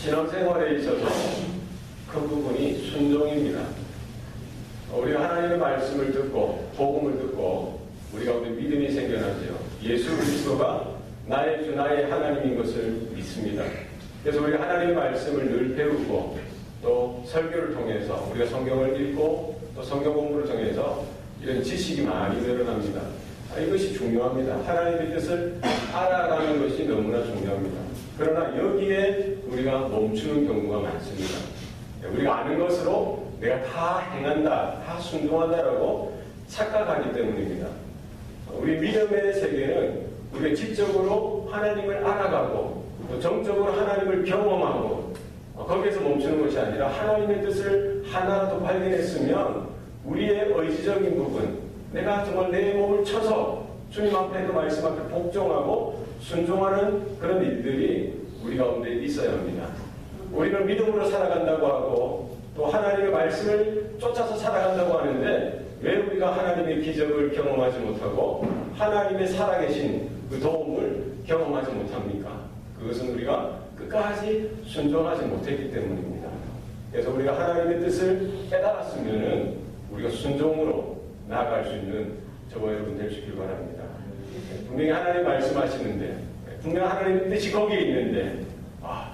신앙생활에 있어서 큰 부분이 순종입니다. 우리가 하나님의 말씀을 듣고 복음을 듣고 우리 가운데 믿음이 생겨나죠. 예수 그리스도가 나의 주 나의 하나님인 것을 믿습니다. 그래서 우리가 하나님의 말씀을 늘 배우고 또 설교를 통해서 우리가 성경을 읽고 또 성경 공부를 통해서 이런 지식이 많이 늘어납니다. 이것이 중요합니다. 하나님의 뜻을 알아가는 것이 너무나 중요합니다. 그러나 여기에 우리가 멈추는 경우가 많습니다. 우리가 아는 것으로 내가 다 행한다, 다 순종한다라고 착각하기 때문입니다. 우리 믿음의 세계는 우리가 지적으로 하나님을 알아가고 또 정적으로 하나님을 경험하고 거기에서 멈추는 것이 아니라 하나님의 뜻을 하나라도 발견했으면 우리의 의지적인 부분, 내가 정말 내 몸을 쳐서 주님 앞에 그 말씀 앞에 복종하고 순종하는 그런 일들이 우리 가운데 있어야 합니다. 우리는 믿음으로 살아간다고 하고 또 하나님의 말씀을 쫓아서 살아간다고 하는데 왜 우리가 하나님의 기적을 경험하지 못하고 하나님의 살아계신 그 도움을 경험하지 못합니까? 그것은 우리가 끝까지 순종하지 못했기 때문입니다. 그래서 우리가 하나님의 뜻을 깨달았으면은 우리가 순종으로 나아갈 수 있는 저와 여러분 될 수 있길 바랍니다. 분명히 하나님 말씀하시는데 분명히 하나님의 뜻이 거기에 있는데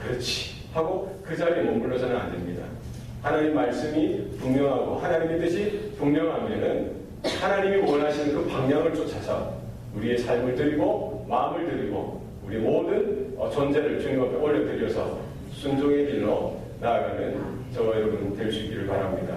그렇지 하고 그 자리에 머물러서는 안 됩니다. 하나님 말씀이 분명하고 하나님의 뜻이 분명하면은 하나님이 원하시는 그 방향을 쫓아서 우리의 삶을 드리고 마음을 드리고 우리 모든 존재를 주님 앞에 올려드려서 순종의 길로 나아가는 저와 여러분 될 수 있기를 바랍니다.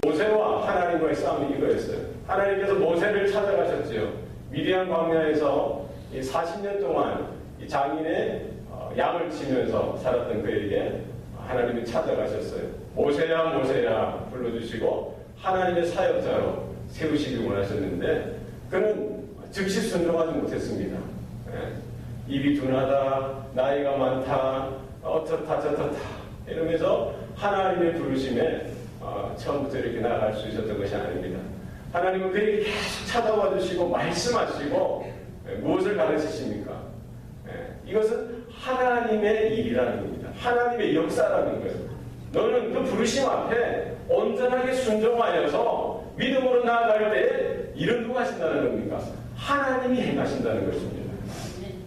모세와 하나님과의 싸움이 이거였어요. 하나님께서 모세를 찾아가셨지요. 미디안 광야에서 40년 동안 장인의 양을 치면서 살았던 그에게 하나님이 찾아가셨어요. 모세야 모세야 불러주시고 하나님의 사역자로 세우시길 원하셨는데 그는 즉시 순종하지 못했습니다. 입이 둔하다, 나이가 많다, 어떻다 저떻다 이러면서 하나님의 부르심에 처음부터 이렇게 나아갈 수 있었던 것이 아닙니다. 하나님은 그에게 계속 찾아와 주시고 말씀하시고 무엇을 가르치십니까? 이것은 하나님의 일이라는 겁니다. 하나님의 역사라는 거예요. 너는 그 부르심 앞에 온전하게 순종하여서 믿음으로 나아갈 때 일은 누가 하신다는 겁니까? 하나님이 행하신다는 것입니다.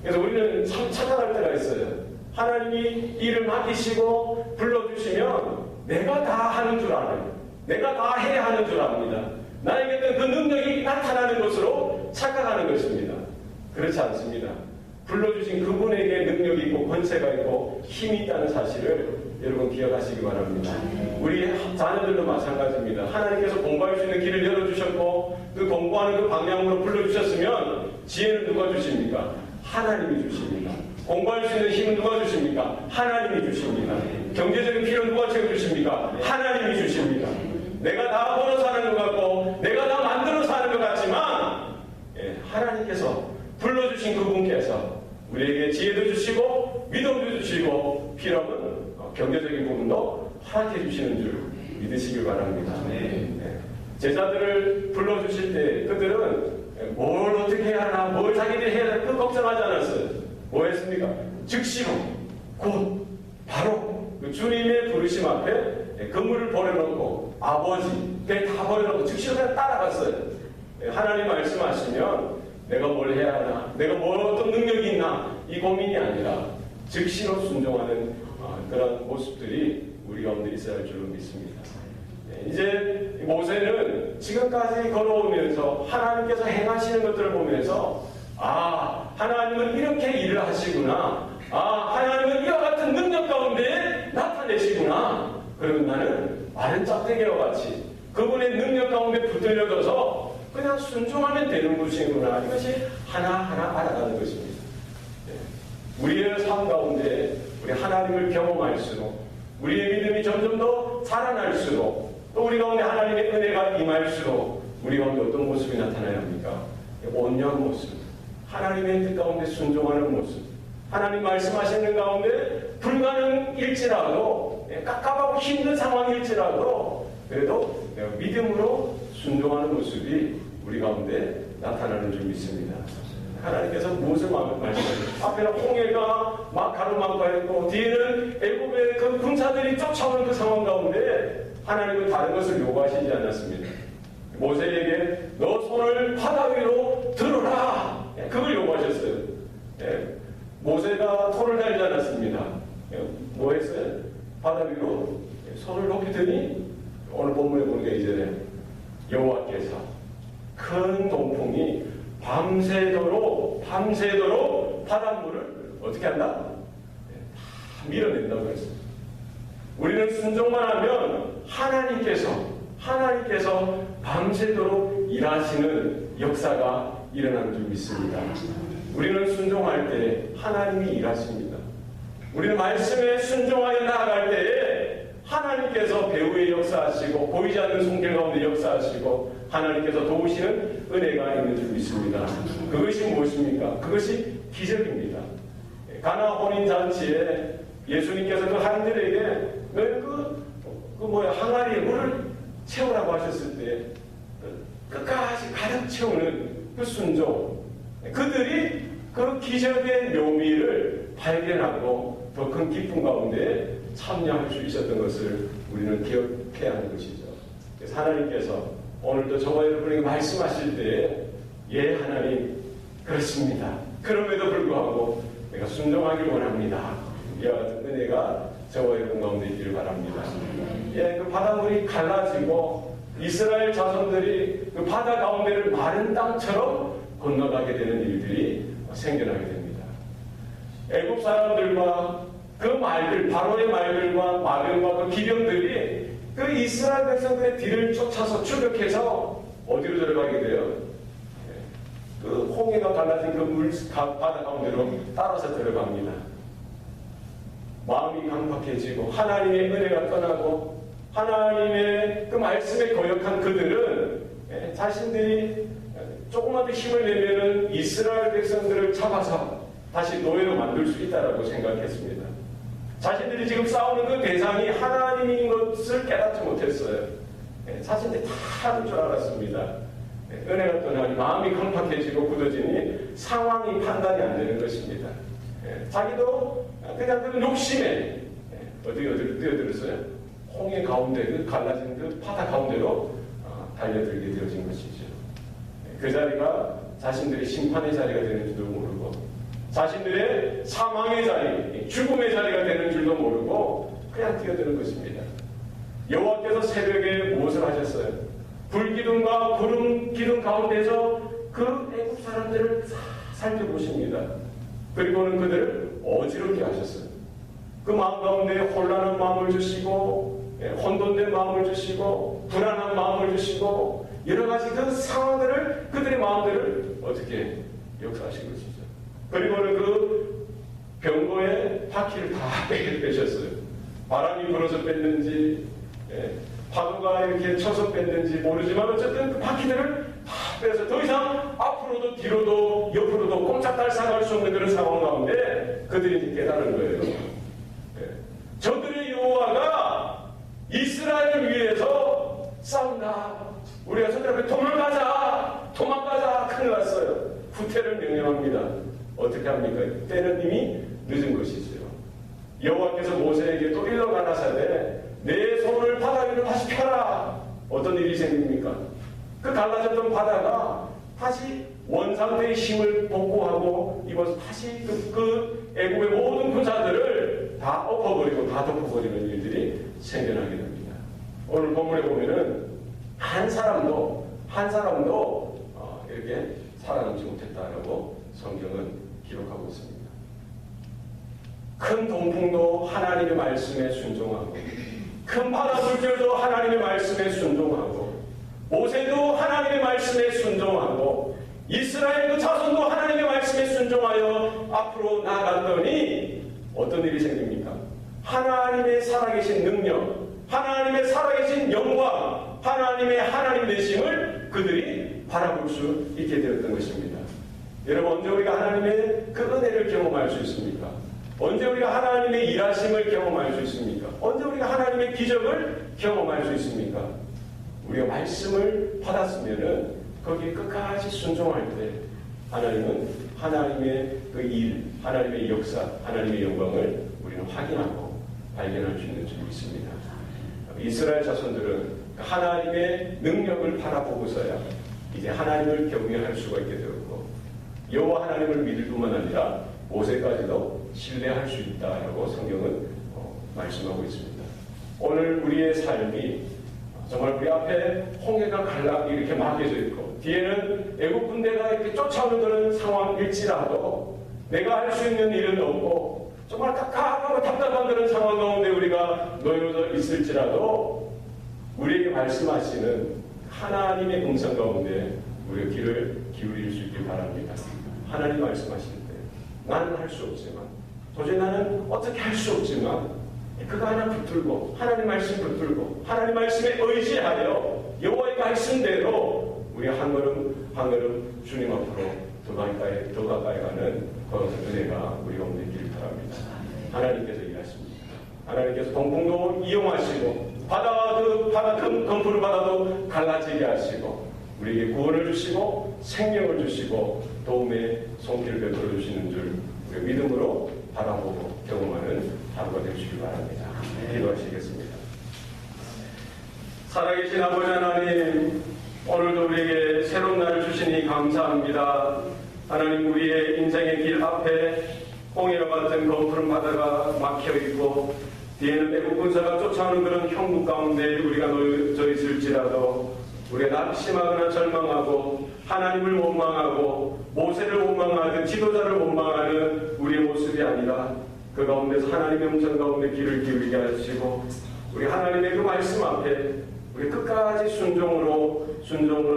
그래서 우리는 참 착각할 때가 있어요. 하나님이 일을 맡기시고 불러주시면 내가 다 하는 줄 알아요. 내가 다 해야 하는 줄 압니다. 나에게는 그 능력이 나타나는 것으로 착각하는 것입니다. 그렇지 않습니다. 불러주신 그분에게 능력이 있고 권세가 있고 힘이 있다는 사실을 여러분 기억하시기 바랍니다. 우리 자녀들도 마찬가지입니다. 하나님께서 공부할 수 있는 길을 열어주셨고 그 공부하는 그 방향으로 불러주셨으면 지혜는 누가 주십니까? 하나님이 주십니다. 공부할 수 있는 힘은 누가 주십니까? 하나님이 주십니다. 경제적인 필요는 누가 채워주십니까? 하나님이 주십니다. 내가 다 벌어서 하는 것 같고 내가 다 만들어서 하는 것 같지만 하나님께서 불러주신 그분께서 우리에게 지혜도 주시고 믿음도 주시고 필요하면 경제적인 부분도 허락해 주시는 줄 믿으시길 바랍니다. 제자들을 불러주실 때 그들은 뭘 어떻게 해야 하나 뭘 자기들이 해야 하나 그 걱정하지 않았어요. 뭐 했습니까? 즉시로 곧 바로 그 주님의 부르심 앞에 그물을 버려놓고 아버지 배 다 버려놓고 즉시로 그냥 따라갔어요. 하나님 말씀하시면 내가 뭘 해야 하나 내가 뭘 어떤 능력이 있나 이 고민이 아니라 즉시로 순종하는 그런 모습들이 우리 가운데 있어야 할 줄로 믿습니다. 이제 모세는 지금까지 걸어오면서 하나님께서 행하시는 것들을 보면서 하나님은 이렇게 일을 하시구나. 하나님은 이와 같은 능력 가운데 나타내시구나. 그러면 나는 마른 짝대기와 같이 그분의 능력 가운데 붙들려져서 그냥 순종하면 되는 것이구나. 이것이 하나하나 알아가는 것입니다. 우리의 삶 가운데 우리 하나님을 경험할수록 우리의 믿음이 점점 더 자라날수록 또 우리 가운데 하나님의 은혜가 임할수록 우리 가운데 어떤 모습이 나타나야 합니까? 온유한 모습, 하나님의 뜻 가운데 순종하는 모습, 하나님 말씀하시는 가운데 불가능일지라도 깝깝하고 힘든 상황일지라도 그래도 믿음으로 순종하는 모습이 우리 가운데 나타나는 줄 믿습니다. 하나님께서 무엇을 말씀하시죠? 앞에는 홍해가 막 가로막고 있고 뒤에는 애굽의 그 백성들이 쫓아오는 그 상황 가운데 하나님은 다른 것을 요구하시지 않았습니다. 모세에게 너 손을 바다 위로 들어라, 그걸 요구하셨어요. 모세가 손을 달지 않았습니다. 뭐 했어요? 바다 위로 손을 높이 드니 오늘 본문에 보니까 이제 여호와께서 큰 동풍이 밤새도록 바닷물을 어떻게 한다? 다 밀어낸다고 했어요. 우리는 순종만 하면 하나님께서 밤새도록 일하시는 역사가 일어나는 줄 믿습니다. 우리는 순종할 때 하나님이 일하십니다. 우리는 말씀에 순종하여 나아갈 때에 하나님께서 배후에 역사하시고 보이지 않는 손길 가운데 역사하시고 하나님께서 도우시는 은혜가 있는 줄 믿습니다. 그것이 무엇입니까? 그것이 기적입니다. 가나 혼인잔치에 예수님께서 그 하인들에게 항아리에 물을 채우라고 하셨을 때 끝까지 가득 채우는 그 순종, 그들이 그 기적의 묘미를 발견하고 더 큰 기쁨 가운데 참여할 수 있었던 것을 우리는 기억해야 하는 것이죠. 그래서 하나님께서 오늘도 저와 여러분에게 말씀하실 때 하나님 그렇습니다. 그럼에도 불구하고 내가 순종하길 원합니다. 이와 같은 은혜가 저와 여러분 가운데 있기를 바랍니다. 그 바닷물이 갈라지고 이스라엘 자손들이 그 바다 가운데를 마른 땅처럼 건너가게 되는 일들이 생겨나게 됩니다. 애국 사람들과 그 말들, 바로의 말들과 마병과 그 기병들이 그 이스라엘 백성들의 뒤를 쫓아서 추격해서 어디로 들어가게 돼요? 그 홍해가 갈라진 그 바다 가운데로 따라서 들어갑니다. 마음이 강팍해지고 하나님의 은혜가 떠나고 하나님의 그 말씀에 거역한 그들은 자신들이 조금만 더 힘을 내면은 이스라엘 백성들을 잡아서 다시 노예로 만들 수 있다라고 생각했습니다. 자신들이 지금 싸우는 그 대상이 하나님인 것을 깨닫지 못했어요. 자신들이 다 하는 줄 알았습니다. 은혜가 떠나니 마음이 강팍해지고 굳어지니 상황이 판단이 안 되는 것입니다. 자기도 그냥 그 욕심에 어디로 뛰어들었어요? 홍해 가운데 그 갈라진 그 바다 가운데로 달려들게 되어진 것이죠. 그 자리가 자신들의 심판의 자리가 되는 줄도 모르고 자신들의 사망의 자리, 죽음의 자리가 되는 줄도 모르고 그냥 뛰어드는 것입니다. 여호와께서 새벽에 무엇을 하셨어요? 불기둥과 구름 기둥 가운데서 그 애국 사람들을 살펴보십니다. 그리고는 그들을 어지럽게 하셨어요. 그 마음 가운데 혼란한 마음을 주시고 혼돈된 마음을 주시고 불안한 마음을 주시고 여러 가지 그 상황들을 그들의 마음들을 어떻게 역사하신 것이죠. 그리고는 그 병거의 바퀴를 다 빼셨어요. 바람이 불어서 뺐는지 파도가 이렇게 쳐서 뺐는지 모르지만 어쨌든 그 바퀴들을 다 빼서 더 이상 앞으로도 뒤로도 옆으로도 꼼짝달싹할 수 없는 그런 상황 가운데 그들이 이제 깨달은 거예요. 저들의 여호와가 이스라엘을 위해서 싸운다. 우리가 저들에게 도망가자. 큰일 났어요. 후퇴를 명령합니다. 어떻게 합니까? 때는 이미 늦은 것이지요. 여호와께서 모세에게 또 일러 가라사대 내 손을 바다 위로 다시 펴라. 어떤 일이 생깁니까? 그 갈라졌던 바다가 다시 원상태의 힘을 복구하고 입어서 다시 그 애국의 모든 군사들을 다 엎어버리고 다 덮어버리는 일들이 생겨나게 됩니다. 오늘 본문에 보면은 한 사람도 이렇게 살아남지 못했다라고 성경은 기록하고 있습니다. 큰 동풍도 하나님의 말씀에 순종하고 큰 바다 물결도 하나님의 말씀에 순종하고 모세도 하나님의 말씀에 순종하고 이스라엘 그 자손도 하나님의 말씀에 순종하여 앞으로 나아갔더니 어떤 일이 생깁니까? 하나님의 살아계신 능력, 하나님의 살아계신 영광, 하나님의 하나님 되심을 그들이 바라볼 수 있게 되었던 것입니다. 여러분, 언제 우리가 하나님의 그 은혜를 경험할 수 있습니까? 언제 우리가 하나님의 일하심을 경험할 수 있습니까? 언제 우리가 하나님의 기적을 경험할 수 있습니까? 우리가 말씀을 받았으면은 거기에 끝까지 순종할 때 하나님은 하나님의 그 일, 하나님의 역사, 하나님의 영광을 우리는 확인하고 발견할 수 있는 줄 믿습니다. 이스라엘 자손들은 하나님의 능력을 바라보고서야 이제 하나님을 경외할 수가 있게 되었고, 여호와 하나님을 믿을 뿐만 아니라 모세까지도 신뢰할 수 있다라고 성경은 말씀하고 있습니다. 오늘 우리의 삶이 정말 우리 앞에 홍해가 갈라 이렇게 막혀져 있고, 뒤에는 애국 군대가 이렇게 쫓아오는 그런 상황일지라도 내가 할 수 있는 일은 없고 정말 깝깝하고 답답한 그런 상황 가운데 우리가 놓여져 있을지라도 우리에게 말씀하시는 하나님의 음성 가운데 우리가 귀를 기울일 수 있길 바랍니다. 하나님 말씀하실 때 나는 할 수 없지만, 도저히 나는 어떻게 할 수 없지만 그거 하나 붙들고 하나님 말씀 붙들고 하나님 말씀에 의지하여 여호와의 말씀대로 우리 한 걸음 한 걸음 주님 앞으로 더 가까이 가는 그런 은혜가 우리 가운데 있기를 바랍니다. 하나님께서 일하십니다. 하나님께서 동풍도 이용하시고 바다 검풀을 받아도 갈라지게 하시고 우리에게 구원을 주시고 생명을 주시고 도움의 손길을 베풀어 주시는 줄 우리 믿음으로 바라보고 경험하는 하루가 되시길 바랍니다. 기도하시겠습니다. 살아계신 아버지 하나님, 오늘도 우리에게 새로운 날을 주시니 감사합니다. 하나님, 우리의 인생의 길 앞에 홍해와 같은 검푸른 바다가 막혀있고 뒤에는 애국 군사가 쫓아오는 그런 형국 가운데 우리가 놓여져 있을지라도 우리가 낙심하거나 절망하고 하나님을 원망하고 모세를 원망하는 지도자를 원망하는 우리의 모습이 아니라 그 가운데서 하나님의 음성 가운데 귀를 기울이게 하시고 우리 하나님의 그 말씀 앞에 우리 끝까지 순종으로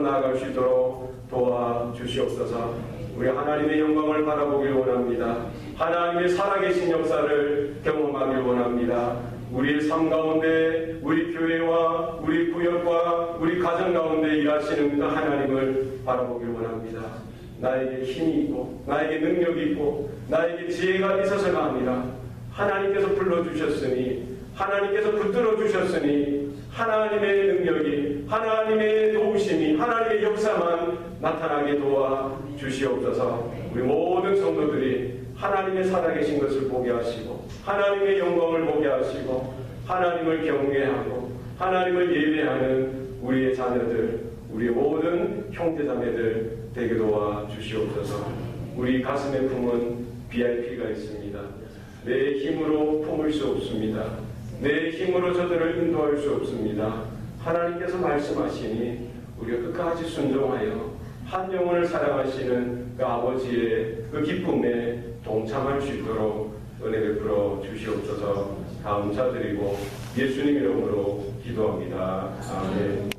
나아갈 수 있도록 도와주시옵소서. 우리 하나님의 영광을 바라보길 원합니다. 하나님의 살아계신 역사를 경험하길 원합니다. 우리의 삶 가운데 우리 교회와 우리 구역과 우리 가정 가운데 일하시는 그 하나님을 바라보길 원합니다. 나에게 힘이 있고 나에게 능력이 있고 나에게 지혜가 있어서가 아니라 하나님께서 불러주셨으니 하나님께서 붙들어 주셨으니 하나님의 능력이 하나님의 도우심이 하나님의 역사만 나타나게 도와주시옵소서. 우리 모든 성도들이 하나님의 살아계신 것을 보게 하시고 하나님의 영광을 보게 하시고 하나님을 경외하고 하나님을 예배하는 우리의 자녀들 우리의 모든 형제자매들 되게 도와주시옵소서. 우리 가슴에 품은 BIP가 있습니다. 내 힘으로 품을 수 없습니다. 내 힘으로 저들을 인도할 수 없습니다. 하나님께서 말씀하시니 우리가 끝까지 순종하여 한 영혼을 사랑하시는 그 아버지의 그 기쁨에 동참할 수 있도록 은혜 베풀어 주시옵소서. 감사드리고 예수님 이름으로 기도합니다. 아멘.